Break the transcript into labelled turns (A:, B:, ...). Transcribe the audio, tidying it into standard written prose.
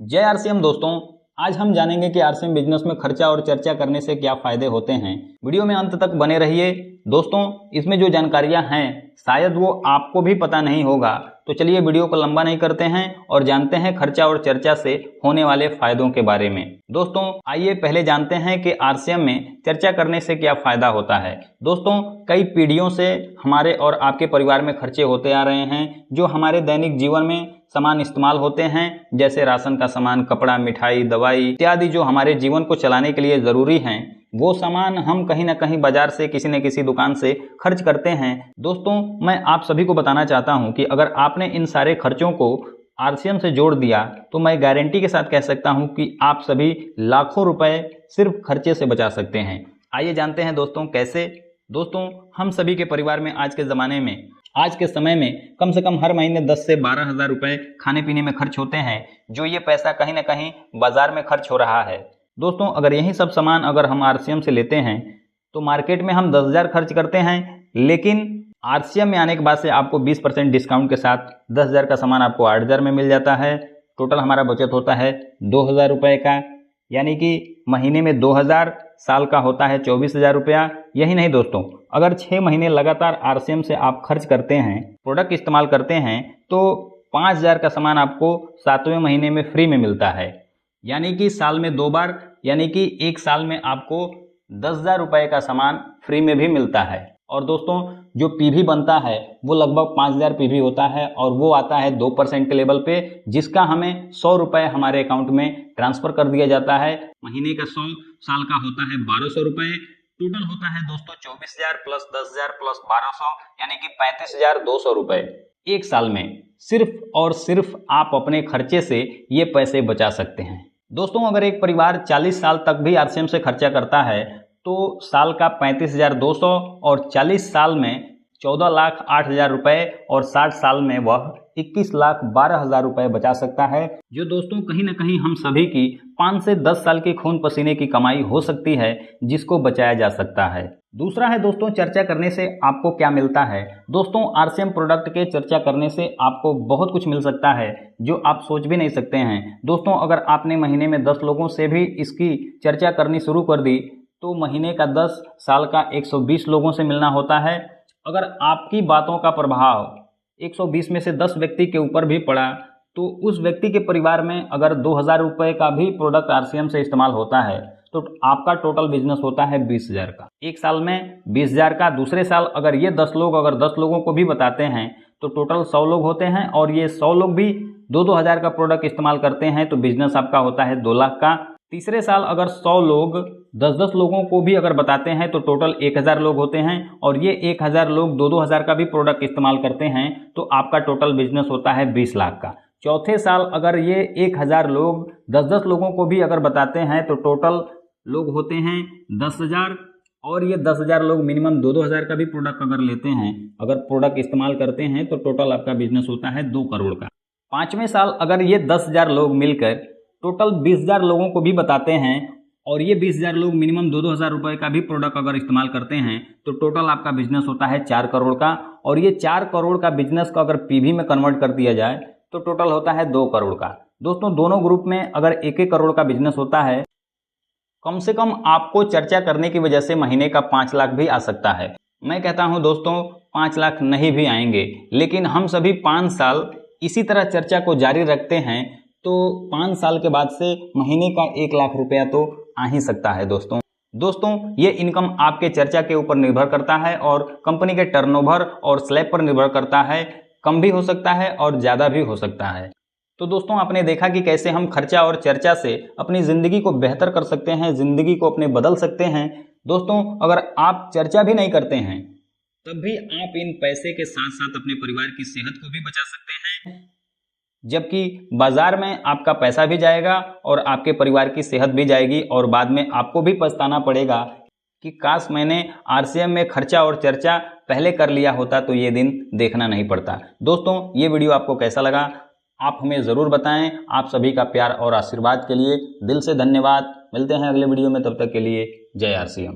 A: जय आरसीएम दोस्तों, आज हम जानेंगे कि आरसीएम बिजनेस में खर्चा और चर्चा करने से क्या फायदे होते हैं। वीडियो में अंत तक बने रहिए। दोस्तों, इसमें जो जानकारियां हैं शायद वो आपको भी पता नहीं होगा, तो चलिए वीडियो को लंबा नहीं करते हैं और जानते हैं खर्चा और चर्चा से होने वाले फायदों के बारे में। दोस्तों, आइए पहले जानते हैं कि आरसीएम में चर्चा करने से क्या फायदा होता है। दोस्तों, कई पीढ़ियों से हमारे और आपके परिवार में खर्चे होते आ रहे हैं, जो हमारे दैनिक जीवन में सामान इस्तेमाल होते हैं, जैसे राशन का सामान, कपड़ा, मिठाई, दवाई इत्यादि जो हमारे जीवन को चलाने के लिए जरूरी हैं। वो सामान हम कहीं ना कहीं बाजार से किसी न किसी दुकान से खर्च करते हैं। दोस्तों, मैं आप सभी को बताना चाहता हूं कि अगर आपने इन सारे खर्चों को आरसीएम से जोड़ दिया तो मैं गारंटी के साथ कह सकता हूं कि आप सभी लाखों रुपए सिर्फ खर्चे से बचा सकते हैं। आइए जानते हैं दोस्तों कैसे। दोस्तों, हम सभी के परिवार में आज के समय में कम से कम हर महीने 10 से 12 हज़ार रुपए खाने पीने में खर्च होते हैं, जो ये पैसा कहीं ना कहीं बाजार में खर्च हो रहा है। दोस्तों, अगर यही सब सामान अगर हम आरसीएम से लेते हैं तो मार्केट में हम 10,000 खर्च करते हैं, लेकिन आरसीएम में आने के बाद से आपको 20% डिस्काउंट के साथ 10,000 का सामान आपको 8,000 में मिल जाता है। टोटल हमारा बचत होता है 2,000 रुपये का, यानी कि महीने में 2,000, साल का होता है 24,000 रुपया। यही नहीं दोस्तों, अगर 6 महीने लगातार आरसीएम से आप खर्च करते हैं, प्रोडक्ट इस्तेमाल करते हैं, तो 5,000 का सामान आपको 7वें महीने में फ्री में मिलता है। यानी कि साल में 2 बार, यानी कि एक साल में आपको 10,000 रुपये का सामान फ्री में भी मिलता है। और दोस्तों, जो पीवी बनता है वो लगभग 5,000 पीवी होता है और वो आता है 2% के लेवल पे, जिसका हमें 100 रुपये हमारे अकाउंट में ट्रांसफर कर दिया जाता है। महीने का 100, साल का होता है 1,200 रुपये। टोटल होता है दोस्तों 24,000 प्लस 10,000 प्लस 1,200, यानी कि 35,200 रुपये एक साल में सिर्फ और सिर्फ आप अपने खर्चे से ये पैसे बचा सकते हैं। दोस्तों, अगर एक परिवार 40 साल तक भी आरसीएम से खर्चा करता है तो साल का 35,200 और 40 साल में 14,08,000 रुपये और 60 साल में वह 21,12,000 रुपये बचा सकता है, जो दोस्तों कहीं ना कहीं हम सभी की 5 से 10 साल की खून पसीने की कमाई हो सकती है, जिसको बचाया जा सकता है। दूसरा है दोस्तों, चर्चा करने से आपको क्या मिलता है। दोस्तों, आरसीएम प्रोडक्ट के चर्चा करने से आपको बहुत कुछ मिल सकता है जो आप सोच भी नहीं सकते हैं। दोस्तों, अगर आपने महीने में 10 लोगों से भी इसकी चर्चा करनी शुरू कर दी तो महीने का 10, साल का 120 लोगों से मिलना होता है। अगर आपकी बातों का प्रभाव 120 में से 10 व्यक्ति के ऊपर भी पड़ा तो उस व्यक्ति के परिवार में अगर 2,000 रुपये का भी प्रोडक्ट आरसीएम से इस्तेमाल होता है तो आपका टोटल बिजनेस होता है 20,000 का। एक साल में 20,000 का। दूसरे साल अगर ये 10 लोगों को भी बताते हैं तो टोटल 100 लोग होते हैं, और ये 100 लोग भी 2-2 हज़ार का प्रोडक्ट इस्तेमाल करते हैं तो बिजनेस आपका होता है 2 लाख का। तीसरे साल अगर 100 लोग 10-10 लोगों को भी अगर बताते हैं तो टोटल 1,000 लोग होते हैं, और ये 1,000 लोग 2-2 हज़ार का भी प्रोडक्ट इस्तेमाल करते हैं तो आपका टोटल बिजनेस होता है 20 लाख का। चौथे साल अगर ये 1,000 लोग 10-10 लोगों को भी अगर बताते हैं तो टोटल लोग होते हैं 10,000, और ये 10,000 लोग मिनिमम 2-2 हज़ार का भी प्रोडक्ट अगर लेते हैं, अगर प्रोडक्ट इस्तेमाल करते हैं तो टोटल आपका बिजनेस होता है 2 करोड़ का। पाँचवें साल अगर ये 10,000 लोग मिलकर टोटल 20,000 लोगों को भी बताते हैं, और ये 20,000 लोग मिनिमम 2-2 हज़ार रुपये का भी प्रोडक्ट अगर इस्तेमाल करते हैं तो टोटल आपका बिजनेस होता है 4 करोड़ का। और ये 4 करोड़ का बिजनेस को अगर पीवी में कन्वर्ट कर दिया जाए तो टोटल होता है 2 करोड़ का। दोस्तों, दोनों ग्रुप में अगर 1-1 करोड़ का बिजनेस होता है, कम से कम आपको चर्चा करने की वजह से महीने का 5 लाख भी आ सकता है। मैं कहता हूं दोस्तों, 5 लाख नहीं भी आएंगे, लेकिन हम सभी 5 साल इसी तरह चर्चा को जारी रखते हैं तो 5 साल के बाद से महीने का 1 लाख रुपया तो आ ही सकता है। दोस्तों, ये इनकम आपके चर्चा के ऊपर निर्भर करता है और कंपनी के टर्नओवर और स्लैब पर निर्भर करता है। कम भी हो सकता है और ज़्यादा भी हो सकता है। तो दोस्तों, आपने देखा कि कैसे हम खर्चा और चर्चा से अपनी ज़िंदगी को बेहतर कर सकते हैं, ज़िंदगी को अपने बदल सकते हैं। दोस्तों, अगर आप चर्चा भी नहीं करते हैं तब भी आप इन पैसे के साथ साथ अपने परिवार की सेहत को भी बचा सकते हैं, जबकि बाजार में आपका पैसा भी जाएगा और आपके परिवार की सेहत भी जाएगी, और बाद में आपको भी पछताना पड़ेगा कि काश मैंने आरसीएम में खर्चा और चर्चा पहले कर लिया होता तो ये दिन देखना नहीं पड़ता। दोस्तों, ये वीडियो आपको कैसा लगा आप हमें ज़रूर बताएं। आप सभी का प्यार और आशीर्वाद के लिए दिल से धन्यवाद। मिलते हैं अगले वीडियो में, तब तक के लिए जय आरसीएम।